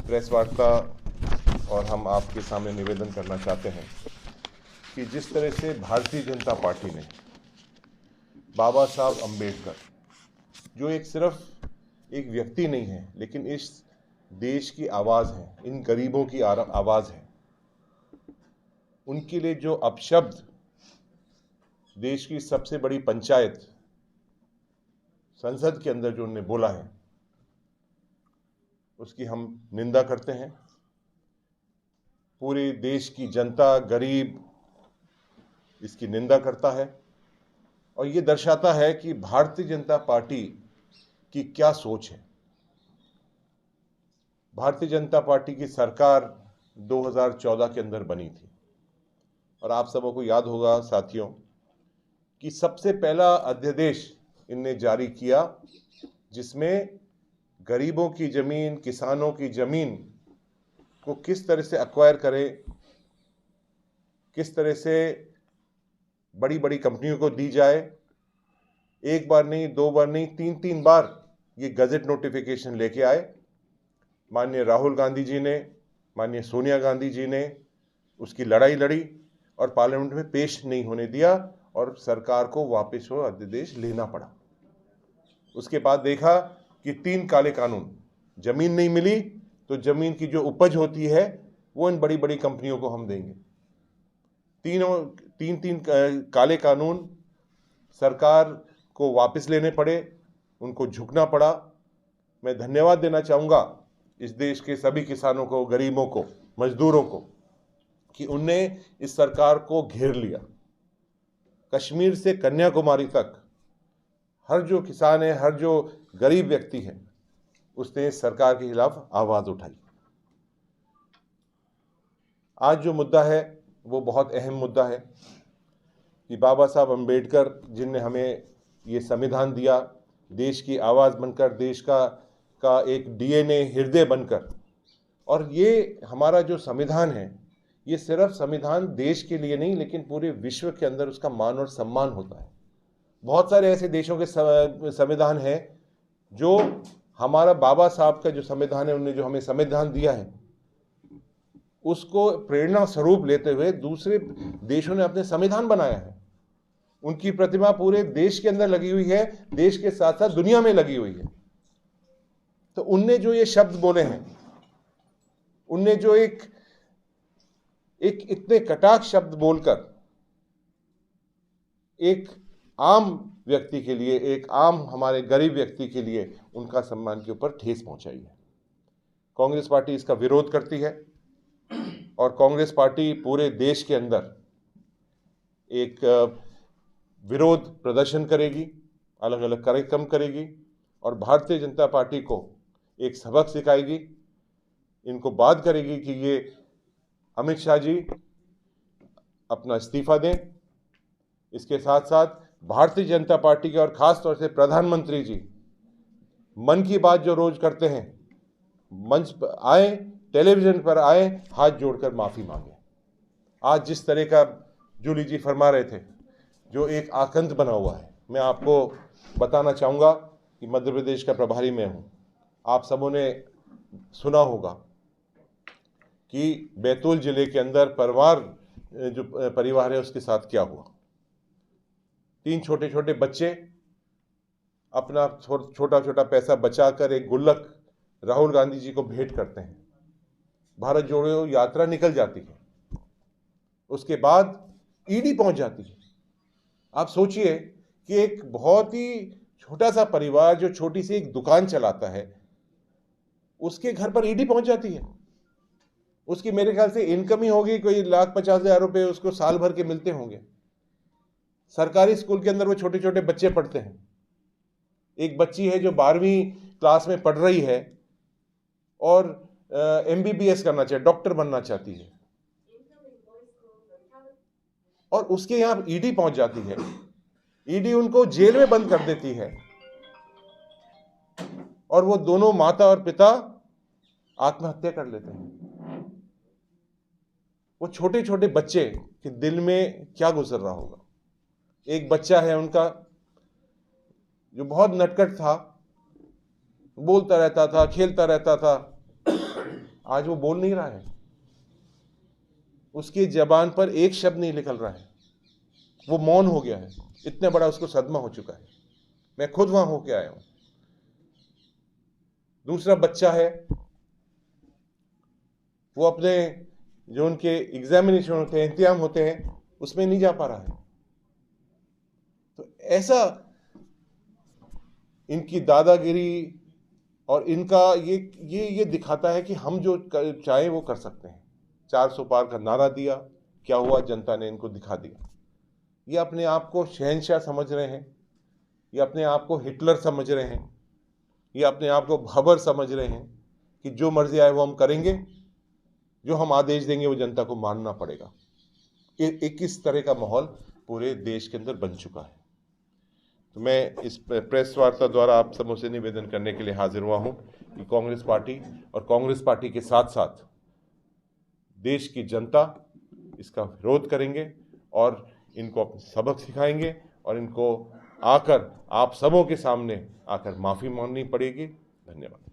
Press वार्ता और हम आपके सामने निवेदन करना चाहते हैं कि जिस तरह से भारतीय जनता पार्टी ने बाबा साहब अम्बेडकर, जो सिर्फ एक व्यक्ति नहीं है लेकिन इस देश की आवाज़ है, इन गरीबों की आवाज़ है, उनके लिए जो अपशब्द देश की सबसे बड़ी पंचायत संसद के अंदर जो उन्होंने बोला है, उसकी हम निंदा करते हैं। पूरे देश की जनता, गरीब इसकी निंदा करता है और ये दर्शाता है कि भारतीय जनता पार्टी की क्या सोच है। भारतीय जनता पार्टी की सरकार 2014 के अंदर बनी थी और आप सबों को याद होगा साथियों कि सबसे पहला अध्यादेश इनने जारी किया जिसमें गरीबों की ज़मीन, किसानों की ज़मीन को किस तरह से एक्वायर करें, किस तरह से बड़ी बड़ी कंपनियों को दी जाए। एक बार नहीं, दो बार नहीं, तीन बार ये गजट नोटिफिकेशन लेके आए। माननीय राहुल गांधी जी ने, माननीय सोनिया गांधी जी ने उसकी लड़ाई लड़ी और पार्लियामेंट में पेश नहीं होने दिया और सरकार को वापस वो अध्यादेश लेना पड़ा। उसके बाद देखा कि 3 काले कानून, जमीन नहीं मिली तो जमीन की जो उपज होती है वो इन बड़ी बड़ी कंपनियों को हम देंगे। तीन काले कानून सरकार को वापस लेने पड़े, उनको झुकना पड़ा। मैं धन्यवाद देना चाहूँगा इस देश के सभी किसानों को, गरीबों को, मजदूरों को कि उनने इस सरकार को घेर लिया। कश्मीर से कन्याकुमारी तक हर जो किसान है, हर जो गरीब व्यक्ति है, उसने इस सरकार के खिलाफ आवाज़ उठाई। आज जो मुद्दा है वो बहुत अहम मुद्दा है कि बाबा साहब अम्बेडकर जिनने हमें ये संविधान दिया, देश की आवाज़ बनकर, देश का एक डीएनए, हृदय बनकर, और ये हमारा जो संविधान है ये सिर्फ संविधान देश के लिए नहीं लेकिन पूरे विश्व के अंदर उसका मान और सम्मान होता है। बहुत सारे ऐसे देशों के संविधान हैं जो हमारा बाबा साहब का जो संविधान है, उन्होंने जो हमें संविधान दिया है, उसको प्रेरणा स्वरूप लेते हुए दूसरे देशों ने अपने संविधान बनाया है। उनकी प्रतिमा पूरे देश के अंदर लगी हुई है, देश के साथ साथ दुनिया में लगी हुई है। तो उनने जो ये शब्द बोले हैं, उनने जो एक इतने कटाक्ष शब्द बोलकर एक आम व्यक्ति के लिए, एक आम हमारे गरीब व्यक्ति के लिए उनका सम्मान के ऊपर ठेस पहुंचाई है। कांग्रेस पार्टी इसका विरोध करती है और कांग्रेस पार्टी पूरे देश के अंदर एक विरोध प्रदर्शन करेगी, अलग अलग कार्यक्रम करेगी और भारतीय जनता पार्टी को एक सबक सिखाएगी। इनको बात करेगी कि ये अमित शाह जी अपना इस्तीफा दें। इसके साथ साथ भारतीय जनता पार्टी के और खास तौर से प्रधानमंत्री जी मन की बात जो रोज करते हैं, मंच पर आए, टेलीविजन पर आए, हाथ जोड़कर माफी मांगे। आज जिस तरह का जूली जी फरमा रहे थे, जो एक आकंत बना हुआ है, मैं आपको बताना चाहूँगा कि मध्य प्रदेश का प्रभारी मैं हूँ। आप सबों ने सुना होगा कि बैतूल जिले के अंदर जो परिवार है उसके साथ क्या हुआ। 3 छोटे छोटे बच्चे अपना छोटा छोटा पैसा बचाकर एक गुल्लक राहुल गांधी जी को भेंट करते हैं। भारत जोड़ो यात्रा निकल जाती है, उसके बाद ईडी पहुंच जाती है। आप सोचिए कि एक बहुत ही छोटा सा परिवार जो छोटी सी एक दुकान चलाता है, उसके घर पर ईडी पहुंच जाती है। उसकी मेरे ख्याल से इनकम ही होगी कोई 1,50,000 रुपए, उसको साल भर के मिलते होंगे। सरकारी स्कूल के अंदर वो छोटे छोटे बच्चे पढ़ते हैं। एक बच्ची है जो 12वीं क्लास में पढ़ रही है और MBBS करना चाहिए, डॉक्टर बनना चाहती है, और उसके यहाँ ईडी पहुंच जाती है। ईडी उनको जेल में बंद कर देती है और वो दोनों माता और पिता आत्महत्या कर लेते हैं। वो छोटे छोटे बच्चे के दिल में क्या गुजर रहा होगा। एक बच्चा है उनका जो बहुत नटखट था, बोलता रहता था, खेलता रहता था। आज वो बोल नहीं रहा है, उसकी जबान पर एक शब्द नहीं निकल रहा है, वो मौन हो गया है। इतना बड़ा उसको सदमा हो चुका है। मैं खुद वहां होके आया हूं। दूसरा बच्चा है, वो अपने जो उनके एग्जामिनेशन होते हैं, इम्तिहान होते हैं, उसमें नहीं जा पा रहा है। तो ऐसा इनकी दादागिरी और इनका ये दिखाता है कि हम जो चाहें वो कर सकते हैं। 400 पार का नारा दिया, क्या हुआ, जनता ने इनको दिखा दिया। ये अपने आप को शहंशाह समझ रहे हैं, ये अपने आप को हिटलर समझ रहे हैं, ये अपने आप को बाबर समझ रहे हैं कि जो मर्जी आए वो हम करेंगे, जो हम आदेश देंगे वो जनता को मानना पड़ेगा। एक इस तरह का माहौल पूरे देश के अंदर बन चुका है। तो मैं इस प्रेस वार्ता द्वारा आप सबों से निवेदन करने के लिए हाजिर हुआ हूं कि कांग्रेस पार्टी और कांग्रेस पार्टी के साथ साथ देश की जनता इसका विरोध करेंगे और इनको सबक सिखाएंगे और इनको आकर आप सबों के सामने आकर माफ़ी मांगनी पड़ेगी। धन्यवाद।